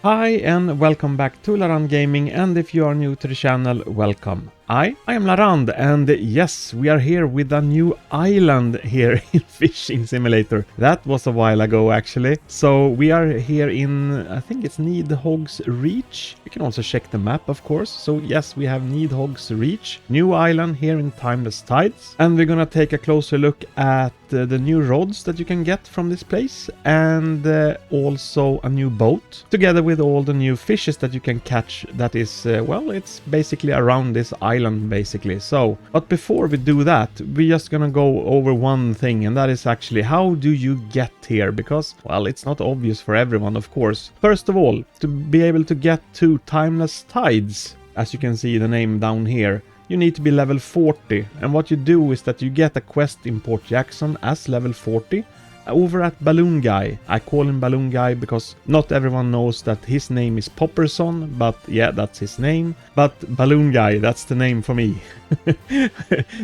Hi and welcome back to Larand Gaming, and if you are new to the channel, welcome. I am Larand, and yes, we are here with a new island here in Fishing Simulator. That was a while ago actually. So we are here in, I think it's Nidhogg Reach. You can also check the map of course. So yes, we have Nidhogg Reach, new island here in TimelessTides. And we're gonna take a closer look at the new rods that you can get from this place, and also a new boat, together with all the new fishes that you can catch. That is, well, it's basically around this island basically. So, but before we do that, we're just gonna go over one thing, and that is actually how do you get here, because, well, it's not obvious for everyone of course. First of all, to be able to get to TimelessTides, as you can see the name down here, you need to be level 40, and what you do is that you get a quest in Port Jackson as level 40 over at Balloon Guy. I call him Balloon Guy because not everyone knows that his name is Popperson, but yeah, that's his name. But Balloon Guy, that's the name for me.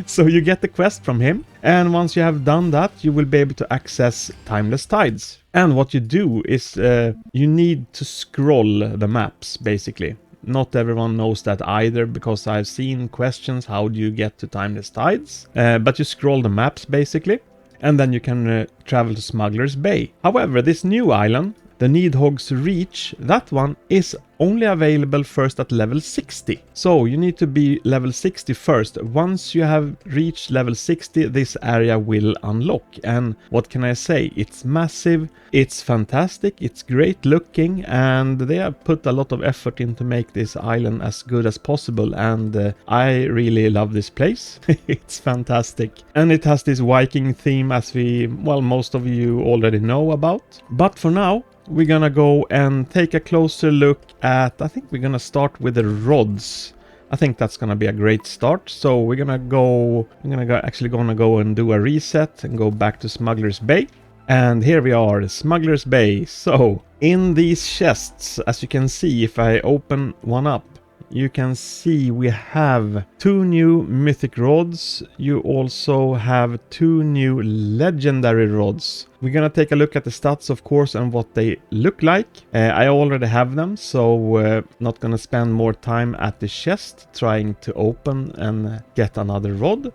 So you get the quest from him, and once you have done that, you will be able to access TimelessTides. And what you do is you need to scroll the maps basically. Not everyone knows that either, because I've seen questions, how do you get to TimelessTides? But you scroll the maps basically, and then you can travel to Smuggler's Bay. However, this new island, the Nidhogg Reach, that one is only available first at level 60. So you need to be level 60 first. Once you have reached level 60, this area will unlock. And what can I say? It's massive, it's fantastic, it's great looking, and they have put a lot of effort into make this island as good as possible, and I really love this place. It's fantastic. And it has this Viking theme, as most of you already know about. But for now, we're gonna go and take a closer look at, I think we're gonna start with the rods. I think that's gonna be a great start. So we're gonna go and do a reset and go back to Smuggler's Bay. And here we are, Smuggler's Bay. So in these chests, as you can see, if I open one up, you can see we have 2 new mythic rods. You also have 2 new legendary rods. We're gonna take a look at the stats of course and what they look like. I already have them, so not gonna spend more time at the chest trying to open and get another rod.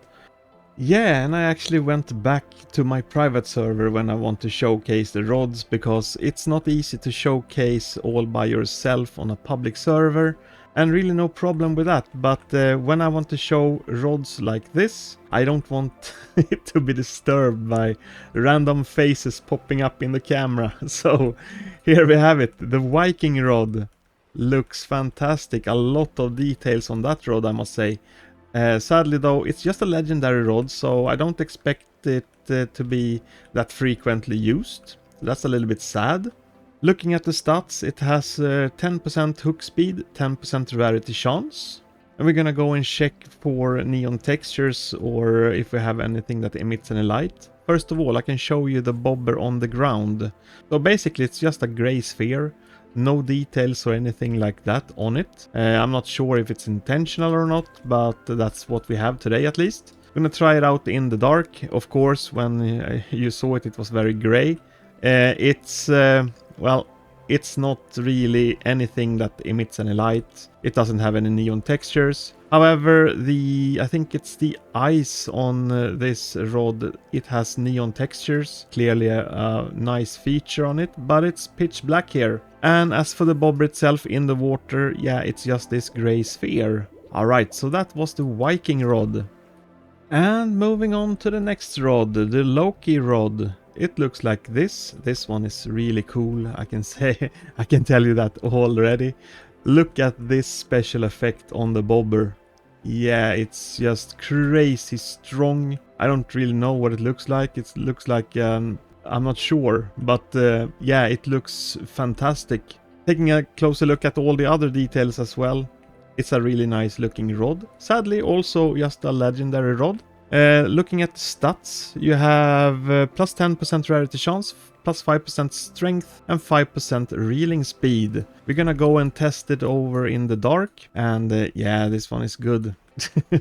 Yeah, and I actually went back to my private server when I want to showcase the rods, because it's not easy to showcase all by yourself on a public server. And really no problem with that, but when I want to show rods like this, I don't want it to be disturbed by random faces popping up in the camera. So here we have it, the Viking rod looks fantastic, a lot of details on that rod I must say. Sadly though, it's just a legendary rod, so I don't expect it to be that frequently used. That's a little bit sad. Looking at the stats, it has 10% hook speed, 10% rarity chance. And we're gonna go and check for neon textures, or if we have anything that emits any light. First of all, I can show you the bobber on the ground. So basically it's just a grey sphere, no details or anything like that on it. I'm not sure if it's intentional or not, but that's what we have today at least. I'm gonna try it out in the dark. Of course, when you saw it, it was very grey. Well, it's not really anything that emits any light. It doesn't have any neon textures. However, I think it's the eyes on this rod, it has neon textures. Clearly a nice feature on it, but it's pitch black here. And as for the bobber itself in the water, yeah, it's just this grey sphere. Alright, so that was the Viking rod. And moving on to the next rod, the Loki rod. It looks like this. This one is really cool, I can say. I can tell you that already. Look at this special effect on the bobber. yeah, it's just crazy strong. I don't really know what it looks like. It looks like, I'm not sure, but yeah, it looks fantastic. Taking a closer look at all the other details as well, it's a really nice looking rod. Sadly, also just a legendary rod. Looking at the stats, you have plus 10% rarity chance, plus 5% strength, and 5% reeling speed. We're gonna go and test it over in the dark, and yeah, this one is good.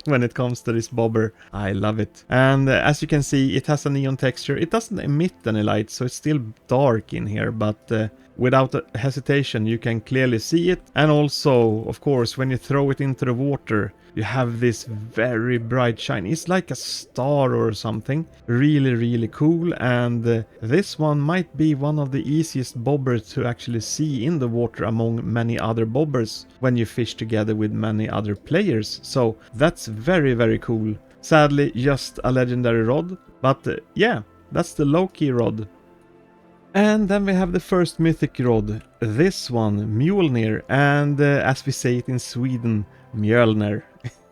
When it comes to this bobber, I love it. And as you can see, it has a neon texture. It doesn't emit any light, so it's still dark in here, but without hesitation you can clearly see it. And also, of course, when you throw it into the water, you have this very bright shine. It's like a star or something. Really, really cool. And this one might be one of the easiest bobbers to actually see in the water among many other bobbers when you fish together with many other players. So that's very, very cool. Sadly, just a legendary rod. But yeah, that's the low-key rod. And then we have the first mythic rod. This one, Mjolnir. And as we say it in Sweden, Mjölner.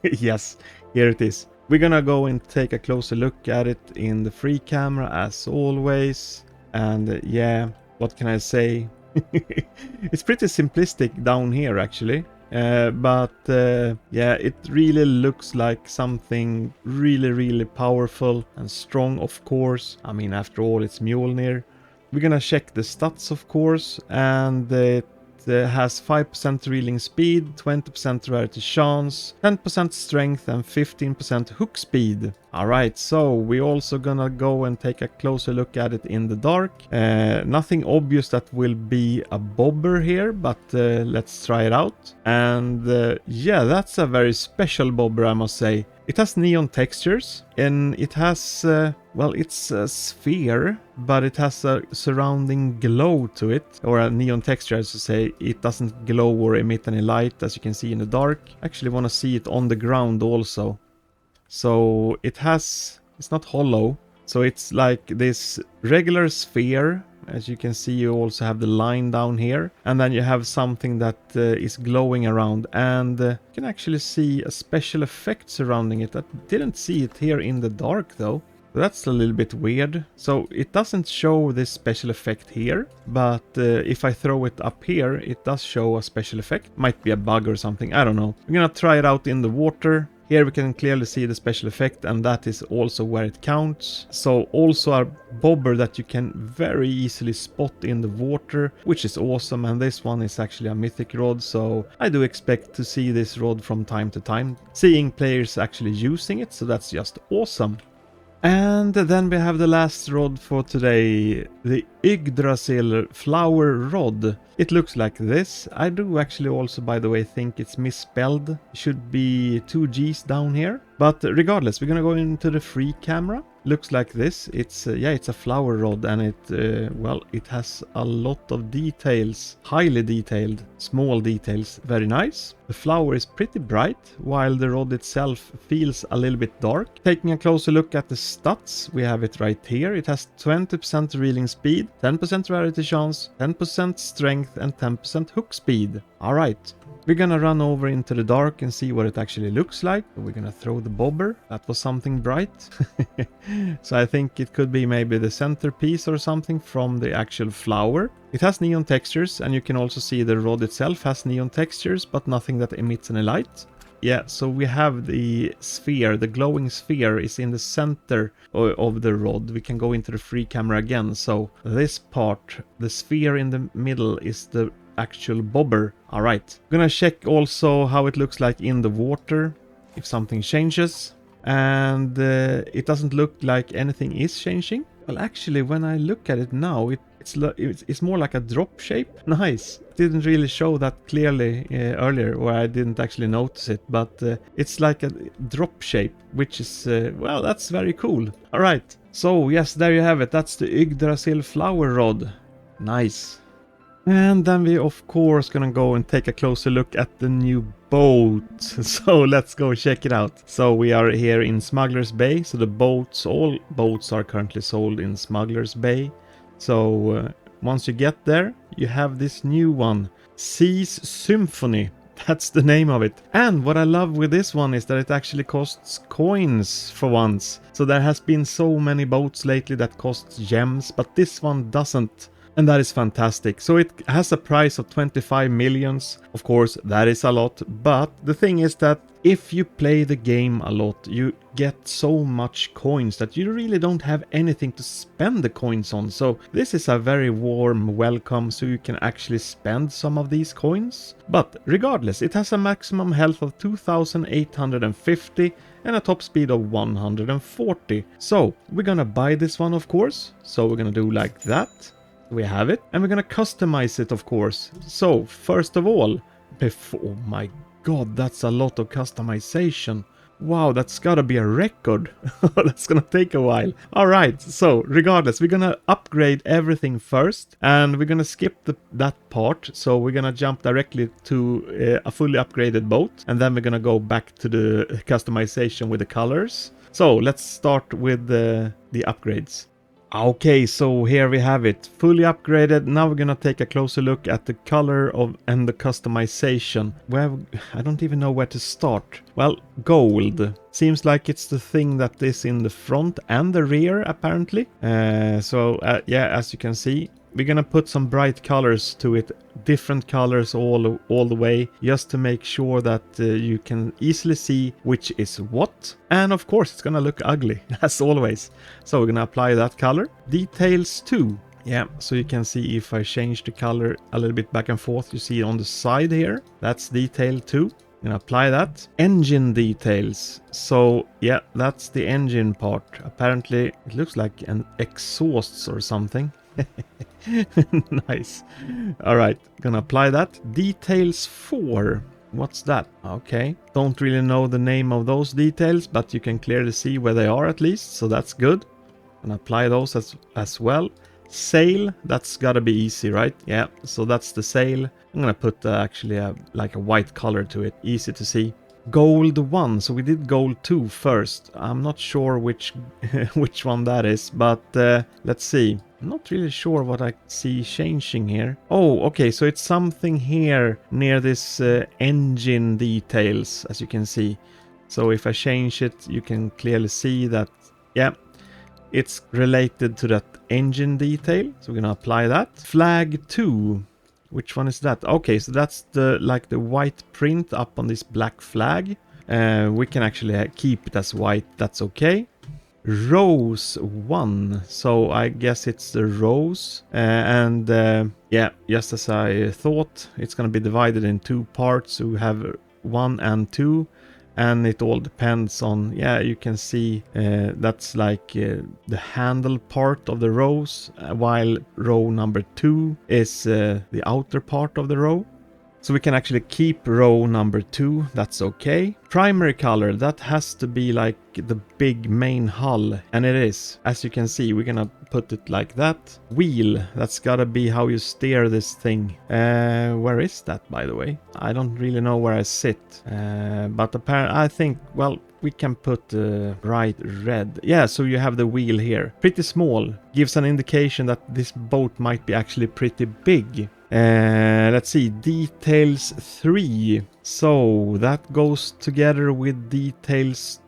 Yes, here it is. We're gonna go and take a closer look at it in the free camera as always. And yeah, what can I say? It's pretty simplistic down here actually. But yeah, it really looks like something really, really powerful and strong, of course. I mean, after all, it's Mjolnir. We're gonna check the stats, of course, and it has 5% reeling speed, 20% rarity chance, 10% strength, and 15% hook speed. Alright, so we're also gonna go and take a closer look at it in the dark. Nothing obvious that will be a bobber here, but let's try it out. And yeah, that's a very special bobber, I must say. It has neon textures, and it has, well, it's a sphere, but it has a surrounding glow to it, or a neon texture, as to say. It doesn't glow or emit any light, as you can see in the dark. I actually want to see it on the ground also. So it has, it's not hollow, so it's like this regular sphere. As you can see, you also have the line down here, and then you have something that is glowing around, and you can actually see a special effect surrounding it. I didn't see it here in the dark though. That's a little bit weird. So it doesn't show this special effect here, but if I throw it up here, it does show a special effect. Might be a bug or something, I don't know. I'm gonna try it out in the water. Here we can clearly see the special effect, and that is also where it counts. So also a bobber that you can very easily spot in the water, which is awesome. And this one is actually a mythic rod, so I do expect to see this rod from time to time, seeing players actually using it, so that's just awesome. And then we have the last rod for today, the Yggdrasil flower rod. It looks like this. I do actually also, by the way, think it's misspelled. It should be 2 G's down here. But regardless, we're gonna go into the free camera. Looks like this. It's yeah, it's a flower rod, and it well, it has a lot of details, highly detailed, small details, very nice. The flower is pretty bright, while the rod itself feels a little bit dark. Taking a closer look at the stats, we have it right here. It has 20% reeling speed, 10% rarity chance, 10% strength, and 10% hook speed. Alright. We're gonna run over into the dark and see what it actually looks like. We're gonna throw the bobber. That was something bright. So I think it could be maybe the centerpiece or something from the actual flower. It has neon textures, and you can also see the rod itself has neon textures, but nothing that emits any light. Yeah, so we have the sphere, the glowing sphere is in the center of the rod. We can go into the free camera again. So this part, the sphere in the middle, is the actual bobber. Alright, I'm gonna check also how it looks like in the water, if something changes. And it doesn't look like anything is changing. Well, actually, when I look at it now, it's more like a drop shape. Nice. Didn't really show that clearly earlier, or I didn't actually notice it, but it's like a drop shape, which is, well, that's very cool. Alright, so yes, there you have it. That's the Yggdrasil flower rod. Nice. And then we, of course, gonna go and take a closer look at the new boat. So let's go check it out. So we are here in Smuggler's Bay. So the boats, all boats are currently sold in Smuggler's Bay. So once you get there, you have this new one, Sea's Symphony. That's the name of it. And what I love with this one is that it actually costs coins for once. So there has been so many boats lately that costs gems, but this one doesn't. And that is fantastic. So it has a price of 25 millions. Of course, that is a lot. But the thing is that if you play the game a lot, you get so much coins that you really don't have anything to spend the coins on. So this is a very warm welcome, so you can actually spend some of these coins. But regardless, it has a maximum health of 2,850 and a top speed of 140. So we're gonna buy this one, of course. So we're gonna do like that. We have it, and we're gonna customize it, of course. So first of all, oh my god, that's a lot of customization. Wow, that's gotta be a record. That's gonna take a while. Alright, so regardless, we're gonna upgrade everything first, and we're gonna skip that part. So we're gonna jump directly to a fully upgraded boat, and then we're gonna go back to the customization with the colors. So let's start with the upgrades. Okay, so here we have it, fully upgraded. Now we're gonna take a closer look at the color and the customization. Well, I don't even know where to start. Well, gold. Seems like it's the thing that is in the front and the rear, apparently. Yeah, as you can see, we're gonna put some bright colors to it, different colors all the way, just to make sure that you can easily see which is what. And of course it's gonna look ugly, as always. So we're gonna apply that color. Details 2. Yeah, so you can see if I change the color a little bit back and forth, you see on the side here, that's detail 2. I'm gonna apply that. Engine details. So yeah, that's the engine part. Apparently it looks like an exhaust or something. Nice. Alright, gonna apply that. Details 4. What's that? Okay. Don't really know the name of those details, but you can clearly see where they are at least, so that's good. Gonna apply those as well. Sail, that's gotta be easy, right? Yeah, so that's the sail. I'm gonna put actually like a white color to it, easy to see. Gold 1, so we did gold 2 first. I'm not sure which which one that is, but let's see. I'm not really sure what I see changing here. Oh, okay, so it's something here near this engine details, as you can see. So if I change it, you can clearly see that, yeah, it's related to that engine detail. So we're gonna apply that. Flag 2. Which one is that? Okay, so that's the white print up on this black flag. We can actually keep it as white, that's okay. Rose 1, so I guess it's the rose. Yeah, just as I thought, it's gonna be divided in 2 parts. So we have 1 and 2. And it all depends on, yeah, you can see that's like the handle part of the rose, while row number 2 is the outer part of the row. So we can actually keep row number 2, that's okay. Primary color, that has to be like the big main hull, and it is. As you can see, we're gonna put it like that. Wheel, that's gotta be how you steer this thing. Where is that, by the way? I don't really know where I sit. But apparently, I think, well, we can put bright red. Yeah, so you have the wheel here. Pretty small, gives an indication that this boat might be actually pretty big. Let's see, details 3. So that goes together with details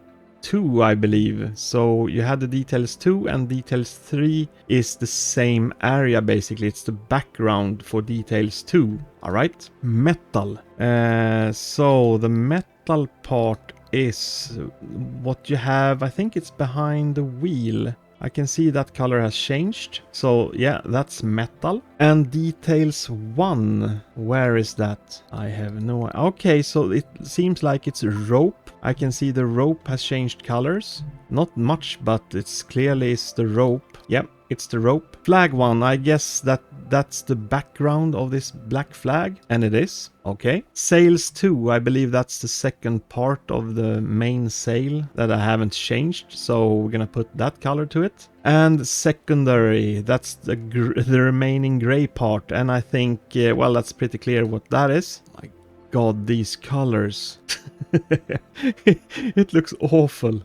2, I believe. So you had the details 2 and details 3 is the same area basically. It's the background for details 2. Alright, metal. So the metal part is what you have, I think it's behind the wheel. I can see that color has changed. So yeah, that's metal. And details 1, where is that? I have no idea. Okay, so it seems like it's rope. I can see the rope has changed colors. Not much, but it's clearly it's the rope. Yep, it's the rope. Flag 1, I guess that's the background of this black flag, and it is. Okay. Sails 2, I believe that's the second part of the main sail that I haven't changed, so we're gonna put that color to it. And secondary, that's the remaining gray part, and I think, well, that's pretty clear what that is. My god, these colors. It looks awful.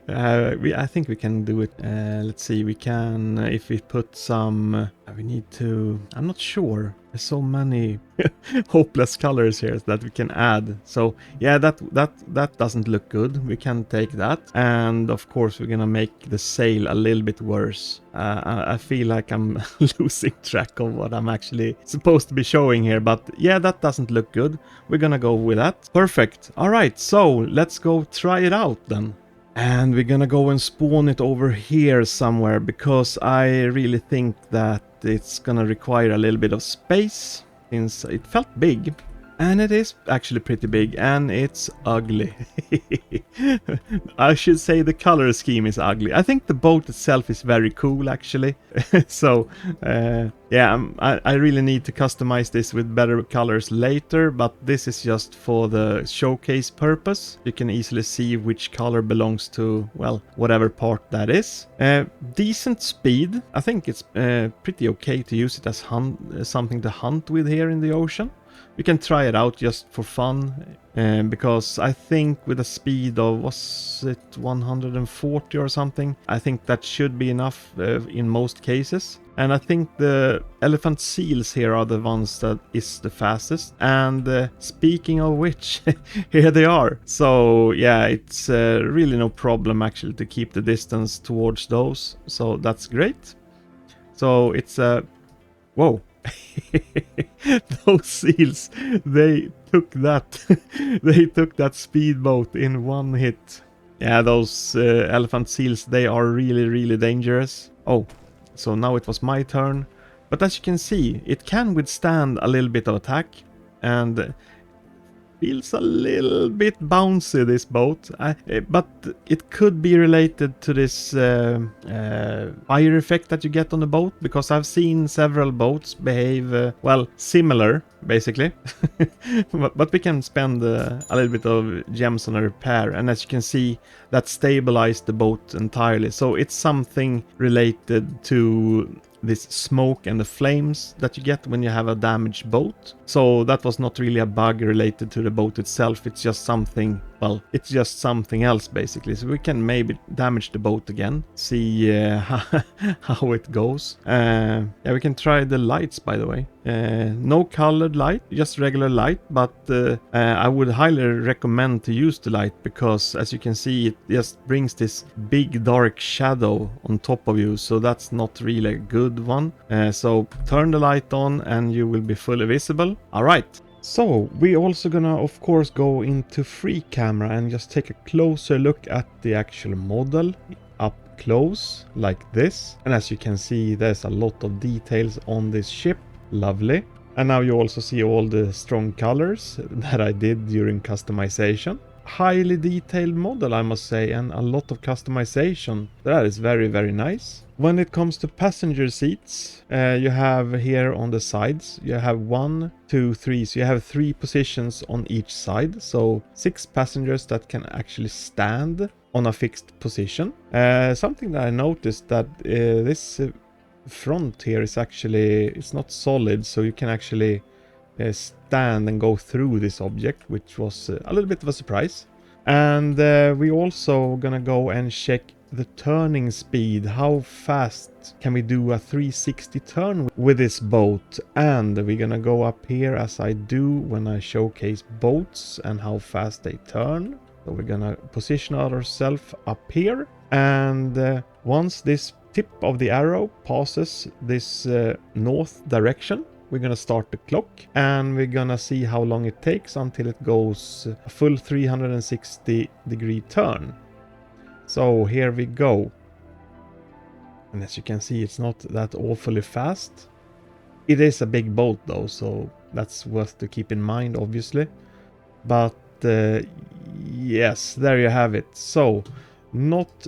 I think we can do it. Let's see, we can, if we put some, we need to, I'm not sure. There's so many hopeless colors here that we can add. So yeah, that doesn't look good. We can take that. And of course, we're gonna make the sail a little bit worse. I feel like I'm losing track of what I'm actually supposed to be showing here. But yeah, that doesn't look good. We're gonna go with that. Perfect. All right, so let's go try it out then. And we're gonna go and spawn it over here somewhere, because I really think that it's gonna require a little bit of space, since it felt big. And it is actually pretty big, and it's ugly. I should say the color scheme is ugly. I think the boat itself is very cool, actually. So, yeah, I really need to customize this with better colors later, but this is just for the showcase purpose. You can easily see which color belongs to, well, whatever part that is. Decent speed. I think it's pretty okay to use it as something to hunt with here in the ocean. You can try it out just for fun, because I think with a speed of, was it 140 or something? I think that should be enough in most cases. And I think the elephant seals here are the ones that is the fastest. And speaking of which, here they are. So yeah, it's really no problem actually to keep the distance towards those. So that's great. So it's a... Whoa. Those seals, they took that they took that speedboat in one hit. Yeah, those elephant seals, they are really dangerous. Oh, so now it was my turn. But as you can see, it can withstand a little bit of attack, and feels a little bit bouncy, this boat. But it could be related to this fire effect that you get on the boat, because I've seen several boats behave, well, similar, basically. but we can spend a little bit of gems on a repair, and as you can see, that stabilized the boat entirely. So it's something related to this smoke and the flames that you get when you have a damaged boat. So that was not really a bug related to the boat itself. It's just something, well, it's just something else basically. So we can maybe damage the boat again, see how it goes. Yeah, we can try the lights, by the way. No colored light, just regular light, but I would highly recommend to use the light, because as you can see, it just brings this big dark shadow on top of you, so that's not really a good one. So turn the light on and you will be fully visible. All right. So we also gonna of course go into free camera and just take a closer look at the actual model up close like this. And as you can see, there's a lot of details on this ship. Lovely. And now you also see all the strong colors that I did during customization. Highly detailed model, I must say, and a lot of customization. That is very nice. When it comes to passenger seats, you have here on the sides, you have 1, 2, 3, so you have 3 positions on each side. So 6 passengers that can actually stand on a fixed position. Something that I noticed, that this front here is actually, it's not solid, so you can actually stand and go through this object, which was a little bit of a surprise. And we also gonna go and check the turning speed. How fast can we do a 360 turn with this boat? And we're gonna go up here, as I do when I showcase boats and how fast they turn. So we're gonna position ourselves up here, and once this tip of the arrow passes this north direction, we're gonna start the clock, and we're gonna see how long it takes until it goes a full 360 degree turn. So here we go. And as you can see, it's not that awfully fast. It is a big boat though, so that's worth to keep in mind, obviously. But yes, there you have it. So not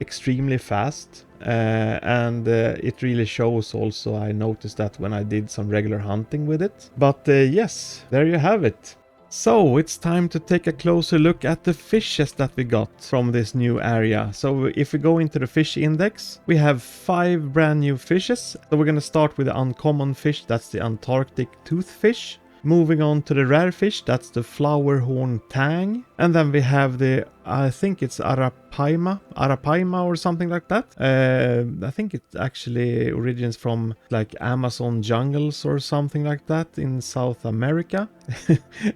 extremely fast, and it really shows also. I noticed that when I did some regular hunting with it. But yes, there you have it. So it's time to take a closer look at the fishes that we got from this new area. So if we go into the fish index, we have 5 brand new fishes. So we're going to start with the uncommon fish, that's the Antarctic toothfish. Moving on to the rare fish, that's the flower horn tang. And then we have the, I think it's arapaima or something like that. I think it actually originates from like Amazon jungles or something like that in South America.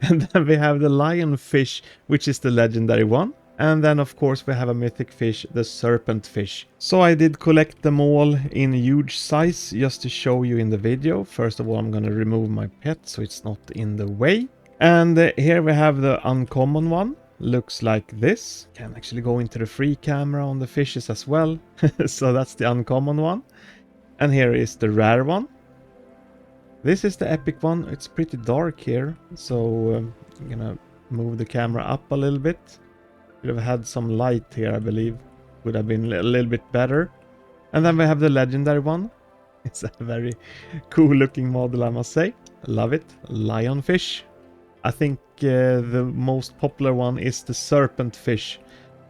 And then we have the lionfish, which is the legendary one. And then of course we have a mythic fish, the serpent fish. So I did collect them all in huge size just to show you in the video. First of all, I'm gonna remove my pet so it's not in the way. And here we have the uncommon one. Looks like this. Can actually go into the free camera on the fishes as well. So that's the uncommon one. And here is the rare one. This is the epic one. It's pretty dark here. So I'm gonna move the camera up a little bit. Could have had some light here, I believe. Would have been a little bit better. And then we have the legendary one. It's a very cool looking model, I must say. Love it. Lionfish. I think the most popular one is the serpent fish.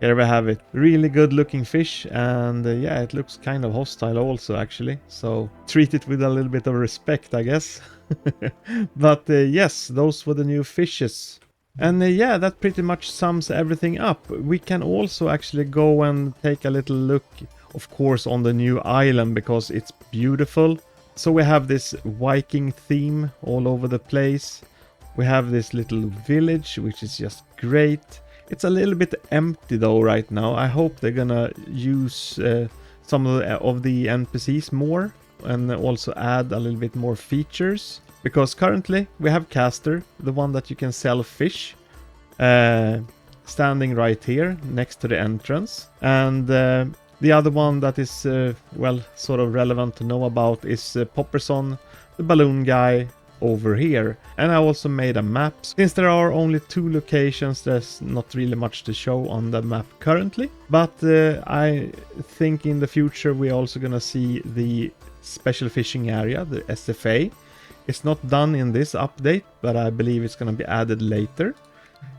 Here we have it. Really good looking fish, and yeah, it looks kind of hostile also actually. So treat it with a little bit of respect, I guess. But yes, those were the new fishes. And yeah, that pretty much sums everything up. We can also actually go and take a little look, of course, on the new island because it's beautiful. So we have this Viking theme all over the place. We have this little village, which is just great. It's a little bit empty though right now. I hope they're gonna use some of the NPCs more and also add a little bit more features. Because currently we have Caster, the one that you can sell fish, standing right here next to the entrance. And the other one that is, well, sort of relevant to know about is Popperson, the balloon guy, over here. And I also made a map. Since there are only 2 locations, there's not really much to show on the map currently. But I think in the future we're also gonna see the special fishing area, the SFA. It's not done in this update, but I believe it's going to be added later.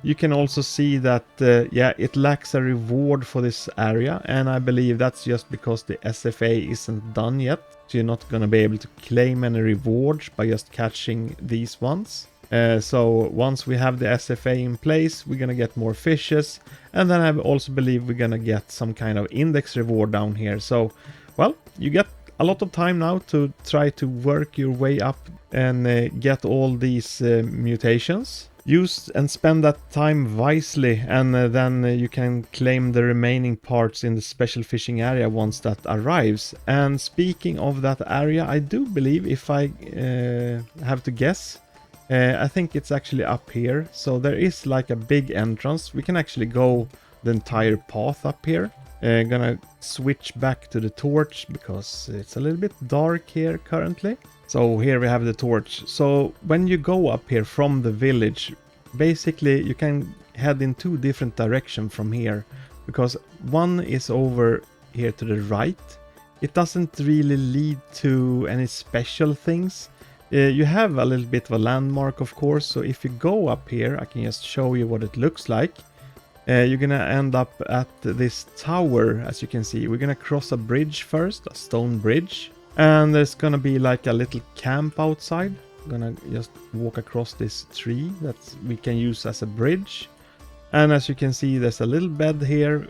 You can also see that, yeah, it lacks a reward for this area, and I believe that's just because the SFA isn't done yet. So you're not going to be able to claim any rewards by just catching these ones. So once we have the SFA in place, we're going to get more fishes, and then I also believe we're going to get some kind of index reward down here. So, well, you get a lot of time now to try to work your way up and get all these mutations. Use and spend that time wisely, and then you can claim the remaining parts in the special fishing area once that arrives. And speaking of that area, I do believe, if I have to guess, I think it's actually up here. So there is like a big entrance. We can actually go the entire path up here. Gonna switch back to the torch because it's a little bit dark here currently. So here we have the torch. So when you go up here from the village, basically you can head in 2 different directions from here, because one is over here to the right. It doesn't really lead to any special things. You have a little bit of a landmark, of course, so if you go up here, I can just show you what it looks like. You're gonna end up at this tower, as you can see. We're gonna cross a bridge first, a stone bridge. And there's gonna be like a little camp outside. I'm gonna just walk across this tree that we can use as a bridge. And as you can see, there's a little bed here.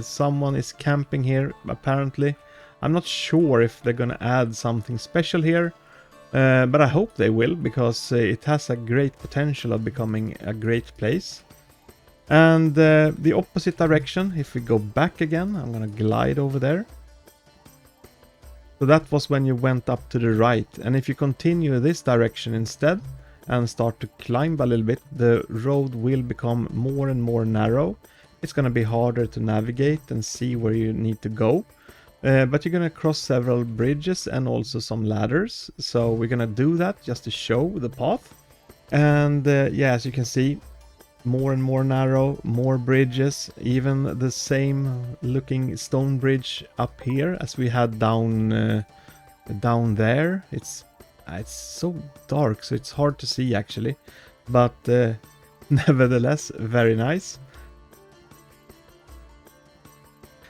Someone is camping here, apparently. I'm not sure if they're gonna add something special here. But I hope they will, because it has a great potential of becoming a great place. And the opposite direction, if we go back again, I'm gonna glide over there. So that was when you went up to the right, and if you continue this direction instead and start to climb a little bit, the road will become more and more narrow. It's gonna be harder to navigate and see where you need to go. But you're gonna cross several bridges and also some ladders. So we're gonna do that just to show the path. And yeah, as you can see, more and more narrow, more bridges, even the same looking stone bridge up here as we had down there. It's so dark, so it's hard to see actually, but nevertheless very nice.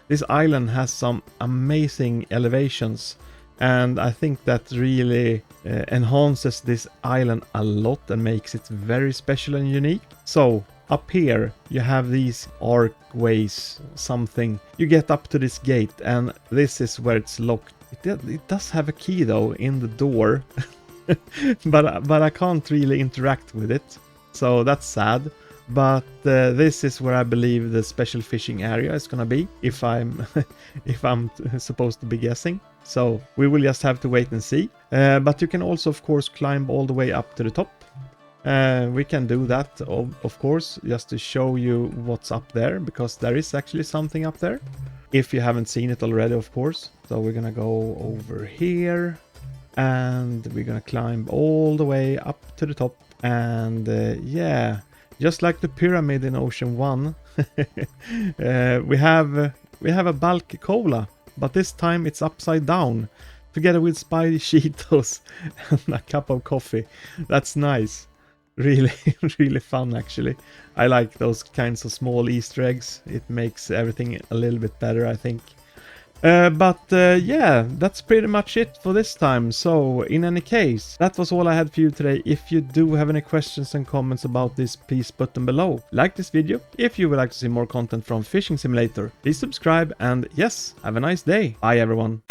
This island has some amazing elevations. And I think that really enhances this island a lot and makes it very special and unique. So up here you have these archways, something. You get up to this gate and this is where it's locked. It does have a key though in the door, but I can't really interact with it. So that's sad. But this is where I believe the special fishing area is gonna be, if I'm if I'm supposed to be guessing. So we will just have to wait and see. But you can also, of course, climb all the way up to the top. We can do that, of course, just to show you what's up there, because there is actually something up there, if you haven't seen it already, of course. So we're gonna go over here, and we're gonna climb all the way up to the top. And yeah, just like the pyramid in Ocean 1, we have a bulk cola, but this time it's upside down, together with spicy Cheetos and a cup of coffee. That's nice. Really, really fun actually. I like those kinds of small Easter eggs. It makes everything a little bit better, I think. Yeah, that's pretty much it for this time. So in any case, that was all I had for you today. If you do have any questions and comments about this, please put them below. Like this video if you would like to see more content from Fishing Simulator. Please subscribe, and yes, have a nice day. Bye everyone.